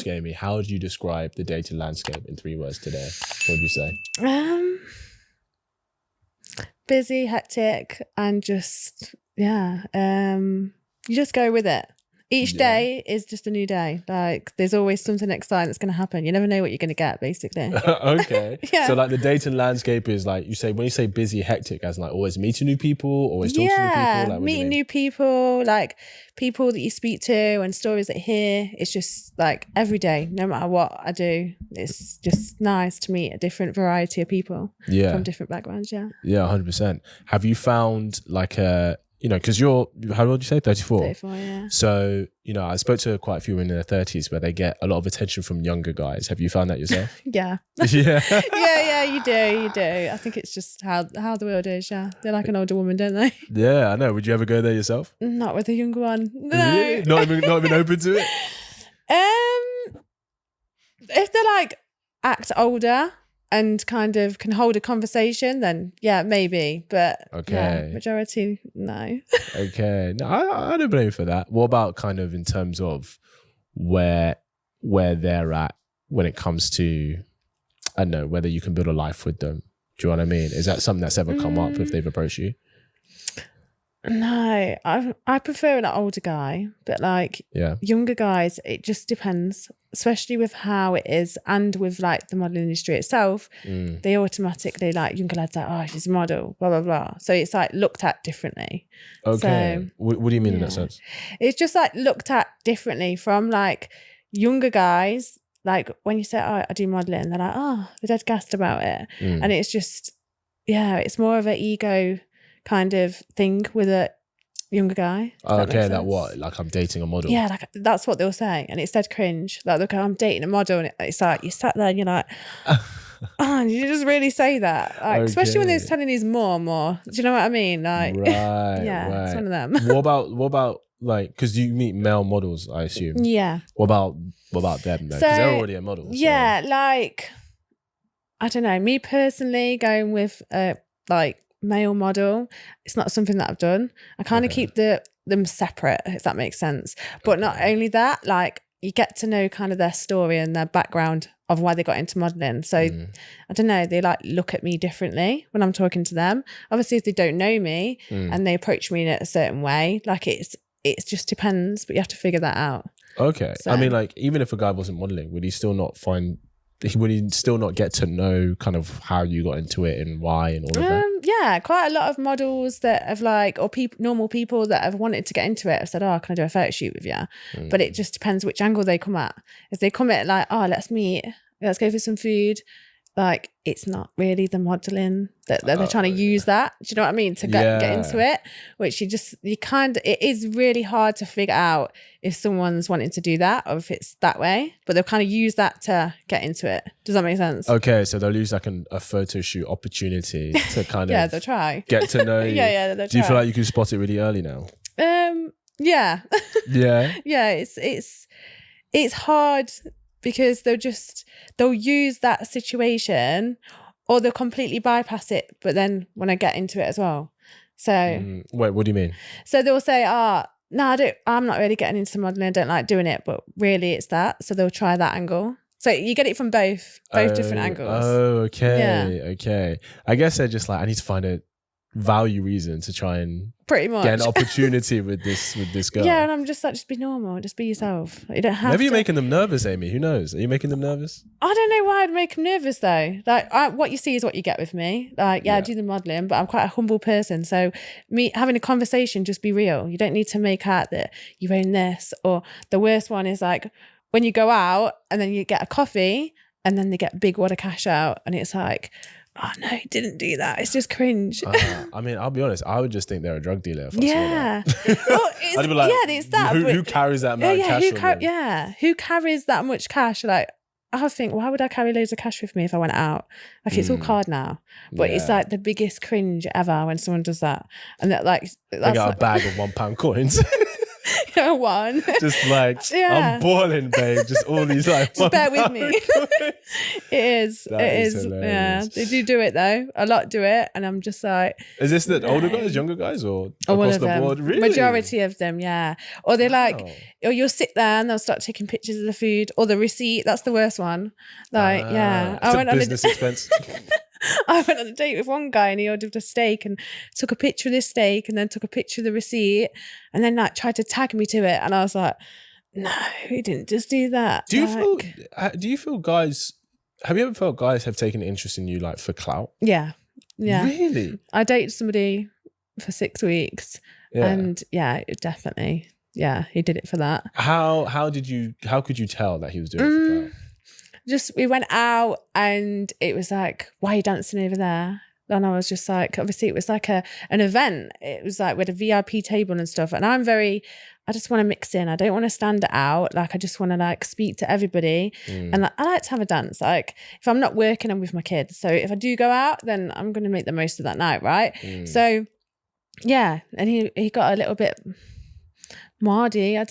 ask you, Amy, how would you describe the dating landscape in 3 words today? What would you say? Busy, hectic, and just, you just go with it. Each day is just a new day. Like, there's always something exciting that's going to happen. You never know what you're going to get, basically. Okay. So, like, the dating landscape is like, when you say busy, hectic, as like always meeting new people, always talking to new people? Like, meeting new people, like people that you speak to and stories that you hear. It's just like every day, no matter what I do, it's just nice to meet a different variety of people from different backgrounds. Yeah, 100%. Have you found like because you're, how old did you say? 34? 34, yeah. So, I spoke to quite a few women in their 30s where they get a lot of attention from younger guys. Have you found that yourself? Yeah. Yeah. yeah, you do. I think it's just how the world is, yeah. They like an older woman, don't they? Yeah, I know. Would you ever go there yourself? Not with a younger one. No. Really? Not even open to it? If they like act older and kind of can hold a conversation, then yeah, maybe. But majority, no. Okay. No, I don't blame you for that. What about kind of in terms of where they're at when it comes to, I don't know, whether you can build a life with them? Do you know what I mean? Is that something that's ever come up if they've approached you? No, I prefer an older guy, but like younger guys, it just depends, especially with how it is and with like the modelling industry itself. They automatically like younger lads like, oh, she's a model, blah blah blah. So it's like looked at differently. Okay. So, what do you mean in that sense? It's just like looked at differently from like younger guys. Like when you say, oh, I do modelling, they're like, oh, they're dead gassed about it, and it's just it's more of an ego kind of thing with a younger guy. Okay, that what? Like I'm dating a model? Yeah, like that's what they'll say. And it's dead cringe. Like, look, I'm dating a model. And it's like, you sat there and you're like, oh, you just really say that? Like, especially when they're telling his mom or, do you know what I mean? Like, right. It's one of them. What about like, because you meet male models, I assume. Yeah. What about them though? Because they're already a model. Yeah, like, I don't know. Me personally, going with like, male model, it's not something that I've done. I kind of keep them separate, if that makes sense. But not only that, like you get to know kind of their story and their background of why they got into modelling. So I don't know, they like look at me differently when I'm talking to them. Obviously, if they don't know me and they approach me in a certain way, like it just depends, but you have to figure that out. Okay. So, I mean, like even if a guy wasn't modelling, would he still not get to know kind of how you got into it and why and all of that? Yeah, quite a lot of models that have like, or normal people that have wanted to get into it have said, oh, can I do a photo shoot with you? But it just depends which angle they come at. If they come at like, oh, let's meet, let's go for some food, like it's not really the modelling that they're trying to use that. Do you know what I mean? To get into it, which it is really hard to figure out if someone's wanting to do that or if it's that way, but they'll kind of use that to get into it. Does that make sense? Okay, so they'll use like a photo shoot opportunity to kind of they'll try. Get to know you. They'll try. Do you feel like you can spot it really early now? Yeah. Yeah? Yeah, it's hard because they'll use that situation or they'll completely bypass it, but then when I get into it as well. So wait, what do you mean? So they'll say, no, I'm not really getting into modelling, I don't like doing it, but really it's that. So they'll try that angle. So you get it from both different angles. Oh, okay. Yeah. Okay. I guess they're just like, I need to find a value reason to try and pretty much get an opportunity with this girl. Yeah, and I'm just like, just be normal, just be yourself. You don't have Maybe you're making them nervous, Amy. Who knows? Are you making them nervous? I don't know why I'd make them nervous though. Like what you see is what you get with me. Like, I do the modelling, but I'm quite a humble person. So me having a conversation, just be real. You don't need to make out that you own this. Or the worst one is like when you go out and then you get a coffee and then they get a big wad of cash out and it's like, oh no, he didn't do that. It's just cringe. I mean, I'll be honest. I would just think they're a drug dealer. If I saw that. Well, I'd be like, it's that. Who carries that amount of cash? Who carries that much cash? Like, I think, why would I carry loads of cash with me if I went out? Like, it's all card now. But it's like the biggest cringe ever when someone does that. And that, like, they got a bag of £1 coins. One. Just like, Yeah. I'm boiling, babe. Just all these like. Just bear with me. It is. That it is is. hilarious. Yeah. They do it though. A lot do it. And I'm just like. Is this the older no. guys, younger guys, or All across of the them. board? Really? Majority of them, yeah. Or they like, Wow. or you'll sit there and they'll start taking pictures of the food or the receipt. That's the worst one. Like, yeah. It's a business expense. I went on a date with one guy and he ordered a steak and took a picture of this steak and then took a picture of the receipt and then like tried to tag me to it. And I was like, no, he didn't just do that. Do you like, feel guys, have you ever felt guys have taken an interest in you like for clout? Yeah. Yeah. Really? I dated somebody for 6 weeks and it definitely, he did it for that. How could you tell that he was doing it for clout? Just we went out and it was like, why are you dancing over there? And I was just like, obviously it was like an event. It was like with a VIP table and stuff. And I just want to mix in. I don't want to stand out. Like I just want to like speak to everybody. And like, I like to have a dance. Like if I'm not working, I'm with my kids. So if I do go out, then I'm going to make the most of that night, right? So yeah. And he got a little bit Mardy, I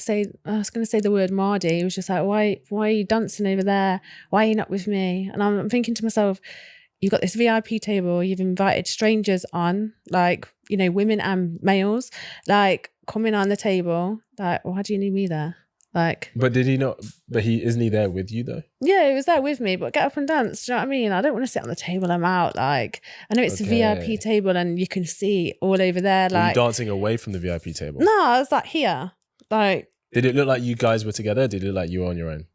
was going to say the word Mardy. He was just like, why are you dancing over there? Why are you not with me? And I'm thinking to myself, you've got this VIP table, you've invited strangers on, like, you know, women and males, like coming on the table. Like, why do you need me there? Like, but did he not? But isn't he there with you though? Yeah, he was there with me. But get up and dance. Do you know what I mean? I don't want to sit on the table. I'm out. Like, I know it's a VIP table, and you can see all over there. Like, were you dancing away from the VIP table? No, I was like here. Like, did it look like you guys were together? Did it look like you were on your own?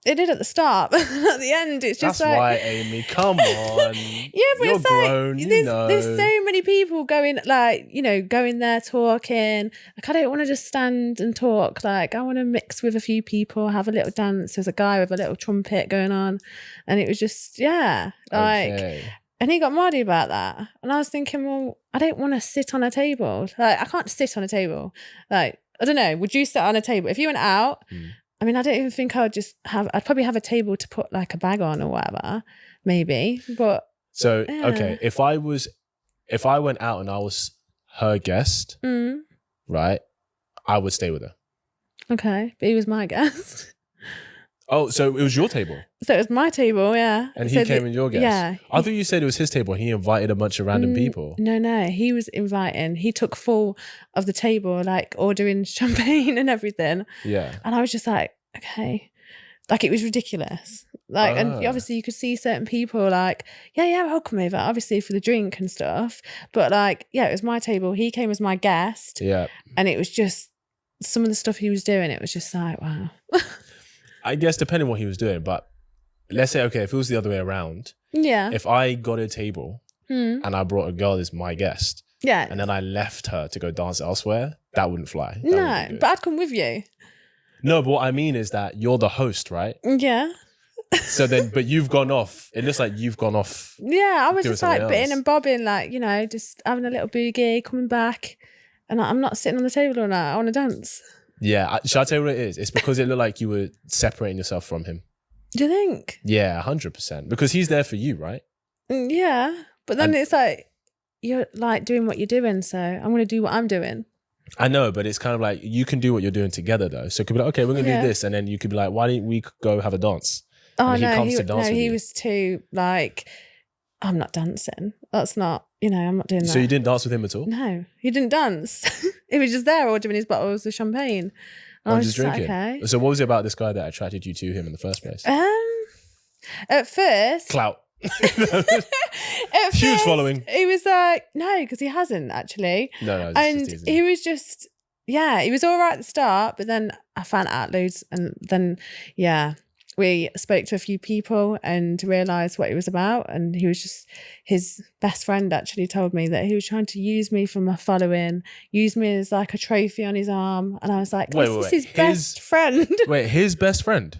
It did at the start, but at the end, it's just That's like... why, Amy, come on. Yeah, but you're it's like, grown, there's so many people going, like, you know, going there talking. Like, I don't want to just stand and talk. Like, I want to mix with a few people, have a little dance. There's a guy with a little trumpet going on. And it was just, like... Okay. And he got mardy about that. And I was thinking, well, I don't want to sit on a table. Like, I can't sit on a table. Like, I don't know. Would you sit on a table? If you went out... I mean, I don't even think I'd probably have a table to put like a bag on or whatever, maybe. But so, okay, if I went out and I was her guest, right, I would stay with her. Okay, but he was my guest. Oh, so it was your table? So it was my table, yeah. And he came in your guest? Yeah. I thought you said it was his table and he invited a bunch of random people. No, he was inviting. He took full of the table, like ordering champagne and everything. Yeah. And I was just like, okay. Like it was ridiculous. Like, and obviously you could see certain people like, yeah, I'll come over, obviously for the drink and stuff. But like, yeah, it was my table. He came as my guest. Yeah. And it was just some of the stuff he was doing. It was just like, wow. I guess depending on what he was doing, but let's say, okay, if it was the other way around. Yeah. If I got a table and I brought a girl as my guest. Yeah. And then I left her to go dance elsewhere, that wouldn't fly. That no, but I'd come with you. No, but what I mean is that you're the host, right? Yeah. So then, but you've gone off. It looks like you've gone off. Yeah, I was just like bitting and bobbing, like, you know, just having a little boogie, coming back. And I'm not sitting on the table all night. I want to dance. Yeah. Shall I tell you what it is? It's because it looked like you were separating yourself from him. Do you think? Yeah, 100%. Because he's there for you, right? Yeah. But then it's like, you're like doing what you're doing. So I'm going to do what I'm doing. I know, but it's kind of like you can do what you're doing together though. So it could be like, okay, we're going to do this. And then you could be like, why don't we go have a dance? Oh, and no, he was too like, I'm not dancing. That's not, you know, I'm not doing that. So you didn't dance with him at all? No, he didn't dance. He was just there ordering his bottles of champagne. I was just drinking. Like, okay. So what was it about this guy that attracted you to him in the first place? At first... Clout. At Huge first, following. He was like, no, because he hasn't actually. No. And he was just, he was all right at the start, but then I found out loads. And then, we spoke to a few people and realised what it was about. And he was just, his best friend actually told me that he was trying to use me for my following, use me as like a trophy on his arm. And I was like, this is his best friend. Wait, his best friend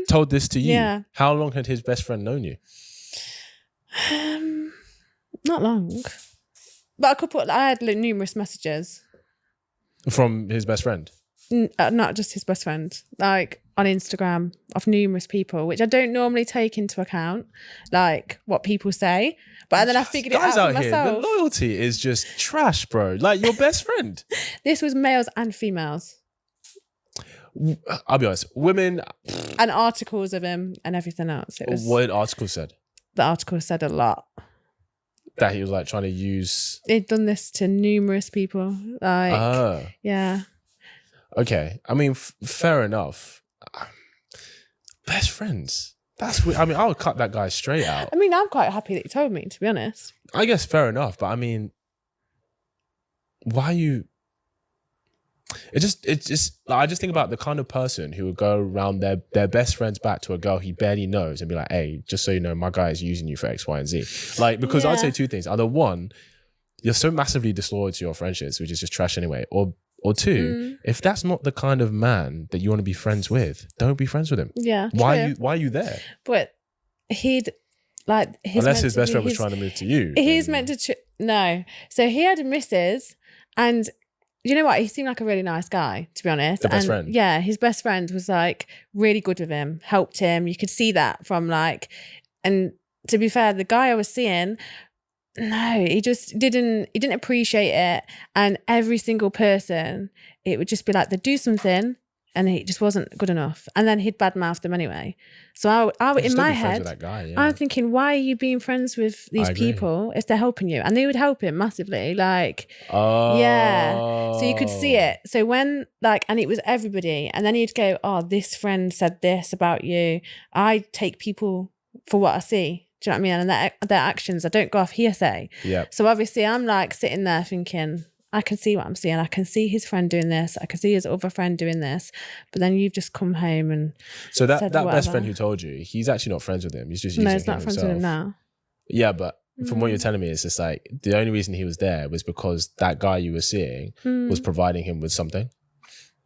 told this to you? Yeah. How long had his best friend known you? Not long. But I had numerous messages. From his best friend? Not just his best friend, like on Instagram of numerous people, which I don't normally take into account, like what people say. But then I figured it out for myself. Here, the loyalty is just trash, bro. Like your best friend. This was males and females. I'll be honest. Women. And articles of him and everything else. It was, What article said? the article said a lot. That he was like trying to use. He'd done this to numerous people. Like, yeah. Okay. I mean, fair enough. Best friends. That's weird. I mean, I would cut that guy straight out. I mean, I'm quite happy that he told me, to be honest. I guess fair enough, but I mean, why you? It's just. Like, I just think about the kind of person who would go around their best friend's back to a girl he barely knows and be like, "Hey, just so you know, my guy is using you for X, Y, and Z." Like, because I'd say two things: either one, you're so massively disloyal to your friendships, which is just trash anyway, or two, if that's not the kind of man that you want to be friends with, don't be friends with him. Yeah. Why are you there? But he'd like unless his best friend was trying to move to you. He's meant to no. So he had a missus, and you know what? He seemed like a really nice guy, to be honest. The best friend. Yeah, his best friend was like really good with him, helped him. You could see that from like, and to be fair, the guy I was seeing, no, he just didn't appreciate it. And every single person, it would just be like, they'd do something and it just wasn't good enough. And then he'd badmouth them anyway. So I in my head, that guy, yeah. I'm thinking, why are you being friends with these people if they're helping you? And they would help him massively. Like, yeah. So you could see it. So when like, and it was everybody. And then he'd go, oh, this friend said this about you. I take people for what I see. Do you know what I mean? And their actions, I don't go off hearsay. Yeah. So obviously I'm like sitting there thinking, I can see what I'm seeing. I can see his friend doing this. I can see his other friend doing this. But then you've just come home and so that best friend who told you, he's actually not friends with him. He's just using him. No, he's not friends with him now. Yeah, but from what you're telling me, it's just like the only reason he was there was because that guy you were seeing was providing him with something.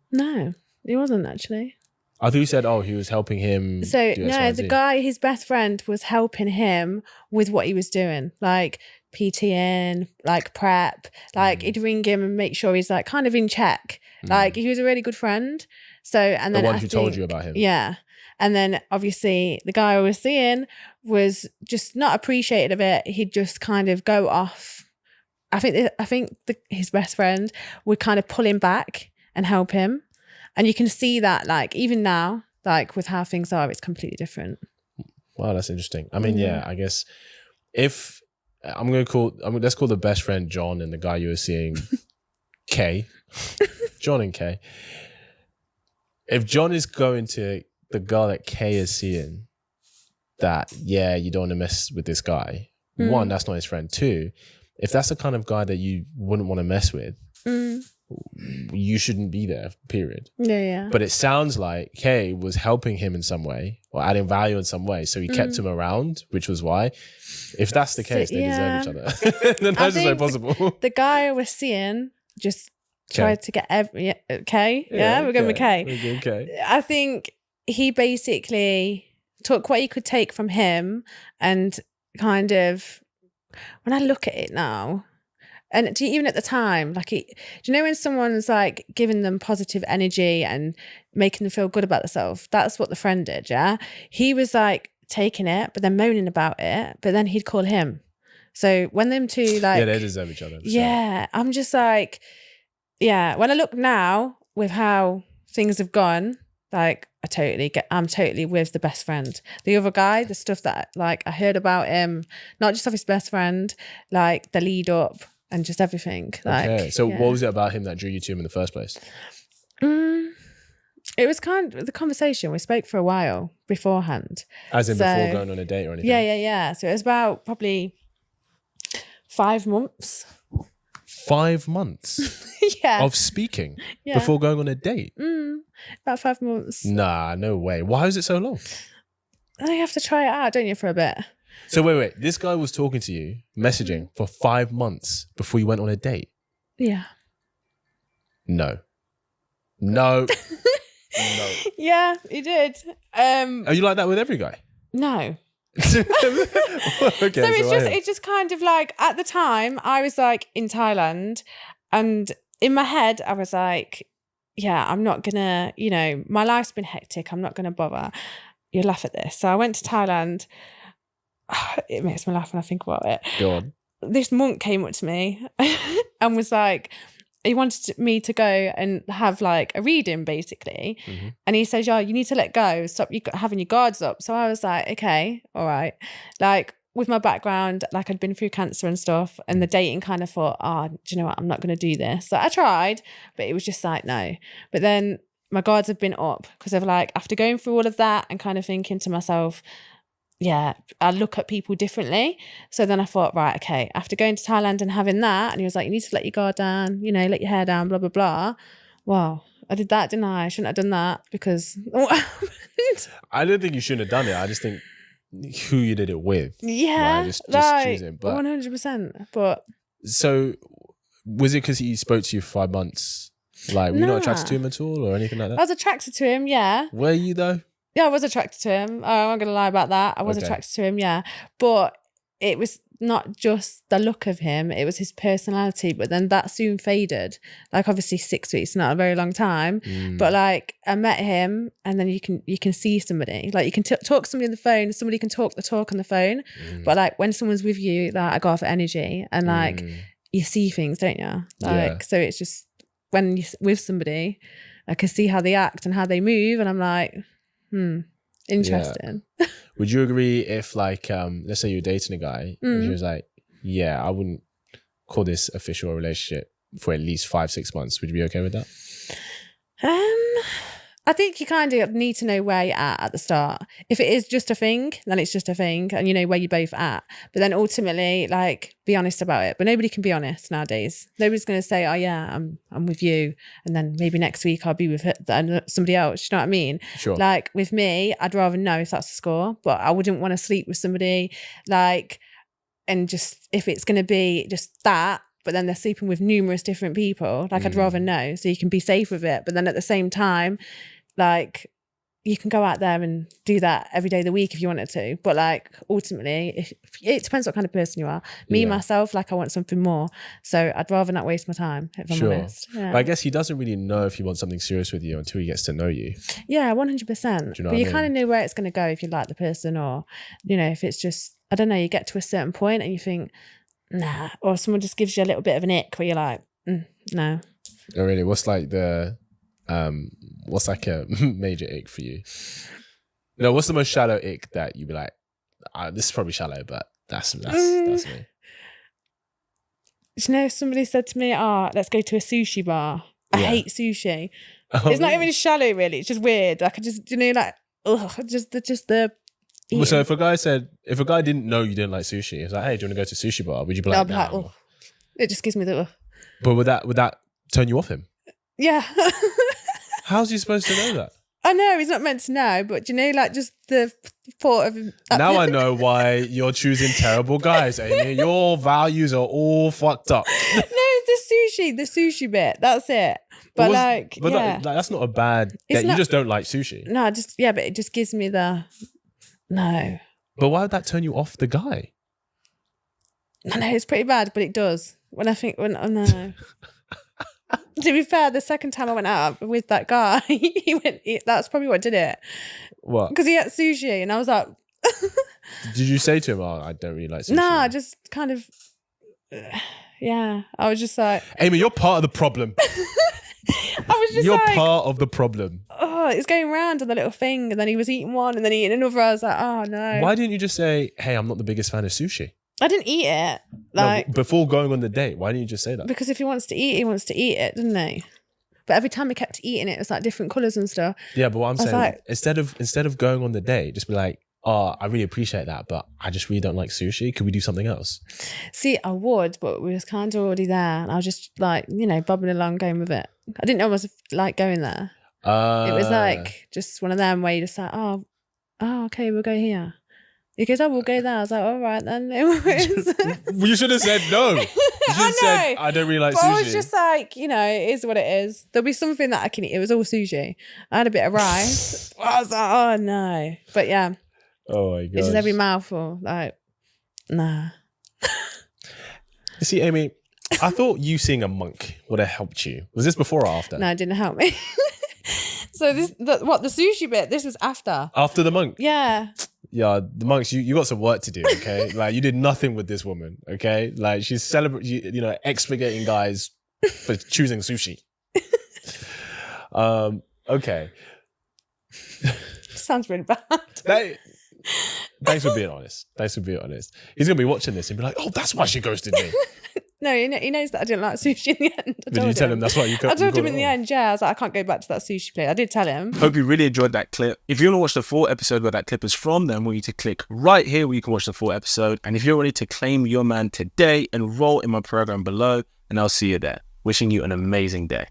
No, he wasn't actually. I thought you said, oh, he was helping him. So no, the guy, his best friend was helping him with what he was doing, like PTing, like prep, like he'd ring him and make sure he's like kind of in check. Like he was a really good friend. So, and then the one who told you about him. Yeah. And then obviously the guy I was seeing was just not appreciative of it. He'd just kind of go off. I think his best friend would kind of pull him back and help him. And you can see that, like, even now, like, with how things are, it's completely different. Wow, that's interesting. I mean, yeah, I guess if let's call the best friend John and the guy you were seeing Kay. John and Kay. If John is going to the girl that Kay is seeing, that, yeah, you don't want to mess with this guy. One, that's not his friend. Two, if that's the kind of guy that you wouldn't want to mess with, you shouldn't be there, period. Yeah. But it sounds like Kay was helping him in some way or adding value in some way. So he kept him around, which was why. If that's the case, they deserve each other. Then that's just impossible. The guy I was seeing just tried to get Kay. Yeah, we're going with Kay. I think he basically took what he could take from him and kind of, when I look at it now, and even at the time, like, do you know when someone's like giving them positive energy and making them feel good about themselves? That's what the friend did, yeah? He was like taking it, but then moaning about it, but then he'd call him. So when them two like... Yeah, they deserve each other. Yeah, I'm just like, yeah, when I look now with how things have gone, like, I'm totally with the best friend. The other guy, the stuff that like I heard about him, not just of his best friend, like the lead up, and just everything. Like, so what was it about him that drew you to him in the first place? It was kind of the conversation. We spoke for a while beforehand. As in before going on a date or anything? Yeah. So it was about probably 5 months. 5 months? Yeah. Of speaking before going on a date? About 5 months. Nah, no way. Why is it so long? You have to try it out, don't you, for a bit? So wait. This guy was talking to you, messaging for 5 months before you went on a date? Yeah. No. No. Yeah, he did. Are you like that with every guy? No. Okay, so it's just kind of like, at the time I was like in Thailand, and in my head I was like, yeah, I'm not gonna, my life's been hectic, I'm not gonna bother. You'll laugh at this. So I went to Thailand. It makes me laugh when I think about it. Go on. This monk came up to me and was like, he wanted me to go and have like a reading basically. And he says, you need to let go, stop having your guards up. So I was like, okay, all right. Like with my background, like I'd been through cancer and stuff, and the dating kind of thought, do you know what, I'm not going to do this. So I tried, but it was just like, no. But then my guards have been up because of like, after going through all of that and kind of thinking to myself, yeah, I look at people differently. So then I thought, right, okay, after going to Thailand and having that, and he was like, you need to let your guard down, you know, let your hair down, blah, blah, blah. Wow, I did that, didn't I? I shouldn't have done that because what happened? I don't think you shouldn't have done it. I just think who you did it with. Yeah, right? Just like, choosing. But 100%. But so was it because he spoke to you for 5 months? Like, were you not attracted to him at all or anything like that? I was attracted to him, yeah. Were you though? Yeah, I was attracted to him. I'm not going to lie about that. I was attracted to him, yeah. But it was not just the look of him, it was his personality. But then that soon faded. Like obviously 6 weeks, not a very long time. But like I met him, and then you can see somebody. Like you can talk to somebody on the phone, somebody can talk the talk on the phone. But like when someone's with you, like I go off energy, and like you see things, don't you? Like so it's just when you're with somebody, I can see how they act and how they move, and I'm like, interesting. Yeah. Would you agree if like let's say you're dating a guy and he was like, yeah, I wouldn't call this official relationship for at least 5-6 months, would you be okay with that? I think you kind of need to know where you're at the start. If it is just a thing, then it's just a thing, and you know where you're both at. But then ultimately, like, be honest about it. But nobody can be honest nowadays. Nobody's going to say, "Oh yeah, I'm with you," and then maybe next week I'll be with somebody else. You know what I mean? Sure. Like with me, I'd rather know if that's the score, but I wouldn't want to sleep with somebody like, and just if it's going to be just that. But then they're sleeping with numerous different people. Like I'd rather know, so you can be safe with it. But then at the same time, like you can go out there and do that every day of the week if you wanted to. But like ultimately, it depends what kind of person you are. Me, myself, like I want something more. So I'd rather not waste my time, if I'm honest. Yeah. But I guess he doesn't really know if he wants something serious with you until he gets to know you. Yeah, 100%. You know but you kind of know where it's going to go if you like the person, or, you know, if it's just, I don't know, you get to a certain point and you think, nah, or someone just gives you a little bit of an ick where you're like, no. Oh, really? What's like a major ick for you? No, what's the most shallow ick that you'd be like, this is probably shallow, but that's me. You know, somebody said to me, let's go to a sushi bar. I hate sushi. It's not even shallow, really. It's just weird. Like I just, you know, like, just the. Well, so if a guy didn't know you didn't like sushi, it's like, hey, do you want to go to a sushi bar? Would you be like, no? It just gives me the. But would that turn you off him? Yeah. How's he supposed to know that? I know he's not meant to know, but you know, like just the thought of. Now I know why you're choosing terrible guys, Amy. Your values are all fucked up. No, the sushi bit. That's it. But that's not a bad. You just don't like sushi. No, but it just gives me the. No. But why would that turn you off the guy? I know it's pretty bad, but it does. No. To be fair, the second time I went out with that guy, that's probably what did it. What? Because he ate sushi, and I was like, did you say to him, I don't really like sushi? No, I just kind of, yeah. I was just like, Amy, you're part of the problem. You're part of the problem. Oh, it's going round on the little thing, and then he was eating one, and then eating another. I was like, oh no. Why didn't you just say, hey, I'm not the biggest fan of sushi? I didn't eat it. No, before going on the date, why didn't you just say that? Because if he wants to eat, he wants to eat it, doesn't he? But every time he kept eating it, it was like different colours and stuff. Yeah, but what I'm saying, like, instead of going on the date, just be like, I really appreciate that, but I just really don't like sushi. Could we do something else? See, I would, but we was kind of already there, and I was just like, you know, bobbing along, going with it. I didn't know it was like going there. It was like just one of them where you just like, oh, okay, we'll go here. He goes, we'll go there. I was like, all right then. You should have said no. You should have said, I don't really like sushi. I was just like, you know, it is what it is. There'll be something that I can eat. It was all sushi. I had a bit of rice. I was like, oh no. But yeah. Oh my God. It's just every mouthful. Like, nah. You see, Amy, I thought you seeing a monk would have helped you. Was this before or after? No, it didn't help me. So the sushi bit, this was after. After the monk? Yeah. Yeah, the monks, you got some work to do, okay? Like, you did nothing with this woman, okay? Like, she's expurgating guys for choosing sushi. Okay. Sounds really bad. Thanks for being honest. He's gonna be watching this and be like, "Oh, that's why she ghosted me." No, he knows that I didn't like sushi in the end. Did you tell him that's why you? I told him in the end. Yeah, I was like, I can't go back to that sushi place. I did tell him. Hope you really enjoyed that clip. If you want to watch the full episode where that clip is from, then I want you to click right here where you can watch the full episode. And if you're ready to claim your man today, enroll in my program below, and I'll see you there. Wishing you an amazing day.